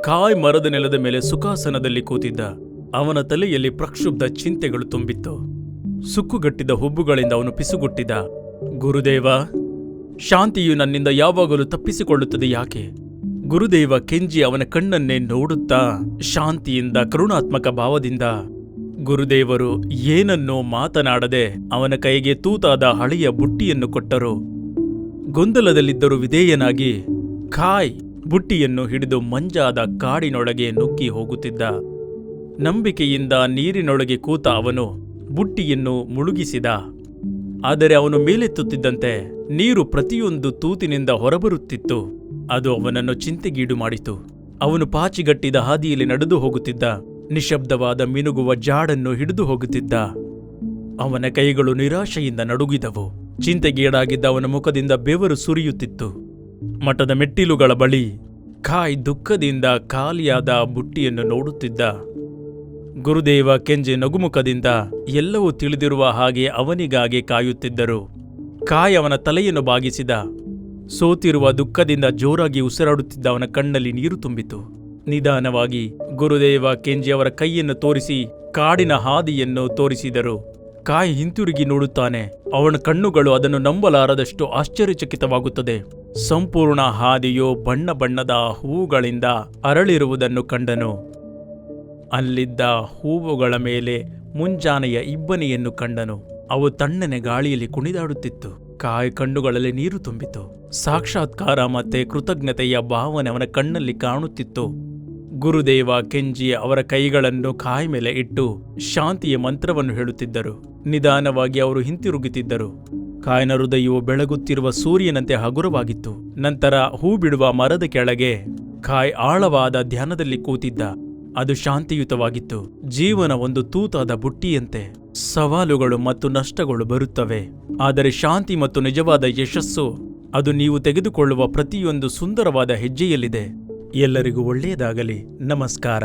ಕಾಯ್ ಮರದ ನೆಲದ ಮೇಲೆ ಸುಖಾಸನದಲ್ಲಿ ಕೂತಿದ್ದ. ಅವನ ತಲೆಯಲ್ಲಿ ಪ್ರಕ್ಷುಬ್ಧ ಚಿಂತೆಗಳು ತುಂಬಿತ್ತು. ಸುಕ್ಕುಗಟ್ಟಿದ ಹುಬ್ಬುಗಳಿಂದ ಅವನು ಪಿಸುಗುಟ್ಟಿದ. ಗುರುದೇವ, ಶಾಂತಿಯು ನನ್ನಿಂದ ಯಾವಾಗಲೂ ತಪ್ಪಿಸಿಕೊಳ್ಳುತ್ತದೆ ಯಾಕೆ? ಗುರುದೇವ ಕೆಂಜಿ ಅವನ ಕಣ್ಣನ್ನೇ ನೋಡುತ್ತಾ ಶಾಂತಿಯಿಂದ, ಕರುಣಾತ್ಮಕ ಭಾವದಿಂದ, ಗುರುದೇವರು ಏನನ್ನೋ ಮಾತನಾಡದೆ ಅವನ ಕೈಗೆ ತೂತಾದ ಹಳೆಯ ಬುಟ್ಟಿಯನ್ನು ಕೊಟ್ಟರು. ಗೊಂದಲದಲ್ಲಿದ್ದರೂ ವಿಧೇಯನಾಗಿ ಖಾಯ್ ಬುಟ್ಟಿಯನ್ನು ಹಿಡಿದು ಮಂಜಾದ ಕಾಡಿನೊಳಗೆ ನುಗ್ಗಿ ಹೋಗುತ್ತಿದ್ದ. ನಂಬಿಕೆಯಿಂದ ನೀರಿನೊಳಗೆ ಕೂತ ಅವನು ಬುಟ್ಟಿಯನ್ನು ಮುಳುಗಿಸಿದ. ಆದರೆ ಅವನು ಮೇಲೆತ್ತುತ್ತಿದ್ದಂತೆ ನೀರು ಪ್ರತಿಯೊಂದು ತೂತಿನಿಂದ ಹೊರಬರುತ್ತಿತ್ತು. ಅದು ಅವನನ್ನು ಚಿಂತೆಗೀಡು ಮಾಡಿತು. ಅವನು ಪಾಚಿಗಟ್ಟಿದ ಹಾದಿಯಲ್ಲಿ ನಡೆದು ಹೋಗುತ್ತಿದ್ದ. ನಿಶಬ್ದವಾದ ಮಿನುಗುವ ಜಾಡನ್ನು ಹಿಡಿದು ಹೋಗುತ್ತಿದ್ದ. ಅವನ ಕೈಗಳು ನಿರಾಶೆಯಿಂದ ನಡುಗಿದವು. ಚಿಂತೆಗೀಡಾಗಿದ್ದ ಅವನ ಮುಖದಿಂದ ಬೆವರು ಸುರಿಯುತ್ತಿತ್ತು. ಮಠದ ಮೆಟ್ಟಿಲುಗಳ ಬಳಿ ಖಾಯ್ ದುಃಖದಿಂದ ಖಾಲಿಯಾದ ಬುಟ್ಟಿಯನ್ನು ನೋಡುತ್ತಿದ್ದ. ಗುರುದೇವ ಕೆಂಜಿ ನಗುಮುಖದಿಂದ ಎಲ್ಲವೂ ತಿಳಿದಿರುವ ಹಾಗೆ ಅವನಿಗಾಗಿ ಕಾಯುತ್ತಿದ್ದರು. ಖಾಯ್ ಅವನ ತಲೆಯನ್ನು ಬಾಗಿಸಿದ. ಸೋತಿರುವ ದುಃಖದಿಂದ ಜೋರಾಗಿ ಉಸಿರಾಡುತ್ತಿದ್ದ ಅವನ ಕಣ್ಣಲ್ಲಿ ನೀರು ತುಂಬಿತು. ನಿಧಾನವಾಗಿ ಗುರುದೇವ ಕೆಂಜಿ ಅವರ ಕೈಯನ್ನು ತೋರಿಸಿ ಕಾಡಿನ ಹಾದಿಯನ್ನು ತೋರಿಸಿದರು. ಖಾಯ್ ಹಿಂತಿರುಗಿ ನೋಡುತ್ತಾನೆ. ಅವನ ಕಣ್ಣುಗಳು ಅದನ್ನು ನಂಬಲಾರದಷ್ಟು ಆಶ್ಚರ್ಯಚಕಿತವಾಗುತ್ತದೆ. ಸಂಪೂರ್ಣ ಹಾದಿಯು ಬಣ್ಣ ಬಣ್ಣದ ಹೂವುಗಳಿಂದ ಅರಳಿರುವುದನ್ನು ಕಂಡನು. ಅಲ್ಲಿದ್ದ ಹೂವುಗಳ ಮೇಲೆ ಮುಂಜಾನೆಯ ಇಬ್ಬನಿಯನ್ನು ಕಂಡನು. ಅವು ತಣ್ಣನೆ ಗಾಳಿಯಲ್ಲಿ ಕುಣಿದಾಡುತ್ತಿತ್ತು. ಖಾಯ್ ಕಣ್ಣುಗಳಲ್ಲಿ ನೀರು ತುಂಬಿತು. ಸಾಕ್ಷಾತ್ಕಾರ ಮತ್ತೆ ಕೃತಜ್ಞತೆಯ ಭಾವನೆ ಅವನ ಕಣ್ಣಲ್ಲಿ ಕಾಣುತ್ತಿತ್ತು. ಗುರುದೇವ ಕೆಂಜಿ ಅವರ ಕೈಗಳನ್ನು ಖಾಯ್ ಮೇಲೆ ಇಟ್ಟು ಶಾಂತಿಯ ಮಂತ್ರವನ್ನು ಹೇಳುತ್ತಿದ್ದರು. ನಿಧಾನವಾಗಿ ಅವರು ಹಿಂತಿರುಗುತ್ತಿದ್ದರು. ಖಾಯ್ನ ಹೃದಯವು ಬೆಳಗುತ್ತಿರುವ ಸೂರ್ಯನಂತೆ ಹಗುರವಾಗಿತ್ತು. ನಂತರ ಹೂ ಬಿಡುವ ಮರದ ಕೆಳಗೆ ಖಾಯ್ ಆಳವಾದ ಧ್ಯಾನದಲ್ಲಿ ಕೂತಿದ್ದ. ಅದು ಶಾಂತಿಯುತವಾಗಿತ್ತು. ಜೀವನ ಒಂದು ತೂತಾದ ಬುಟ್ಟಿಯಂತೆ. ಸವಾಲುಗಳು ಮತ್ತು ನಷ್ಟಗಳು ಬರುತ್ತವೆ, ಆದರೆ ಶಾಂತಿ ಮತ್ತು ನಿಜವಾದ ಯಶಸ್ಸು ಅದು ನೀವು ತೆಗೆದುಕೊಳ್ಳುವ ಪ್ರತಿಯೊಂದು ಸುಂದರವಾದ ಹೆಜ್ಜೆಯಲ್ಲಿದೆ. ಎಲ್ಲರಿಗೂ ಒಳ್ಳೆಯದಾಗಲಿ. ನಮಸ್ಕಾರ.